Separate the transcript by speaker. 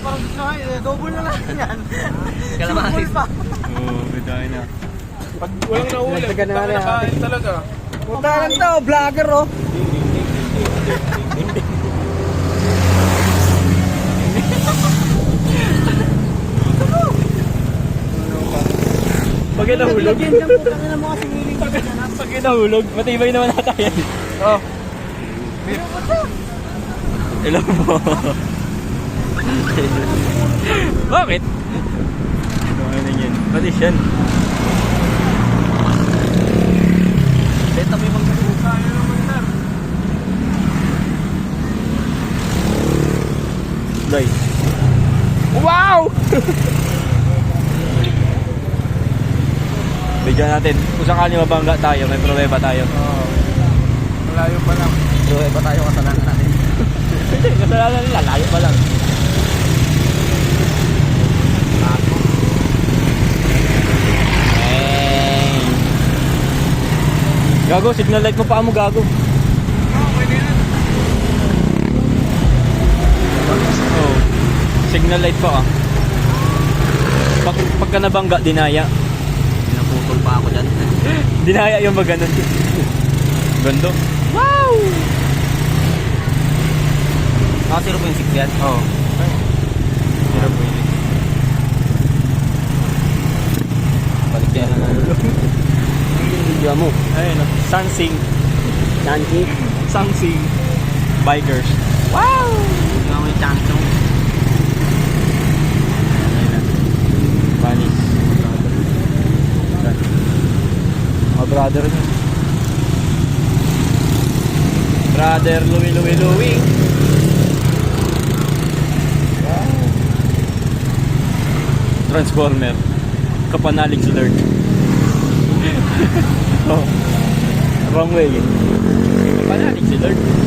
Speaker 1: parang gusto nga, double na lang yan.
Speaker 2: Kalamatis.
Speaker 1: Pa.
Speaker 3: Oo, bigay na.
Speaker 4: Pag walang nahuli, nakain talaga.
Speaker 1: Puta lang to, vlogger oh.
Speaker 3: Pag nahulog,
Speaker 1: Lagyan dyan, puta na mo kasi hiling ka dyan.
Speaker 3: pag nahulog, matibay naman nata yan.
Speaker 4: Oh.
Speaker 3: Ilan mo? Bakit? Ano na yan? Pati yan.
Speaker 2: Benta mo yung mga
Speaker 4: Kaya naman na.
Speaker 3: Day.
Speaker 4: Wow!
Speaker 3: Bigyan natin. Kung sakali mabangga tayo, may pruweba tayo.
Speaker 4: Oh. Malayo pa lang.
Speaker 2: So, iba tayo kasalanan natin.
Speaker 3: Hindi, kasalanan nila. Layo pa lang. Gago, signal light mo pa mo, gago. Oh, signal light pa ah. Pagka nabangga, dinaya.
Speaker 2: Pinaputol pa ako dyan.
Speaker 3: Dinaya yung maganon. Gando. Wow!
Speaker 2: Naka 0.6 yan.
Speaker 3: Oo. Oh.
Speaker 2: Balik yan. Video mo.
Speaker 3: Ayun, Sansing.
Speaker 2: Chanchi.
Speaker 3: Sansing. Bikers.
Speaker 2: Wow! Yung may chancho.
Speaker 3: Panis. Mga brother niya. Brother Louie. Transformer. Kapanalig si Lord. Oh. Wrong way. Kapanalig si Lord.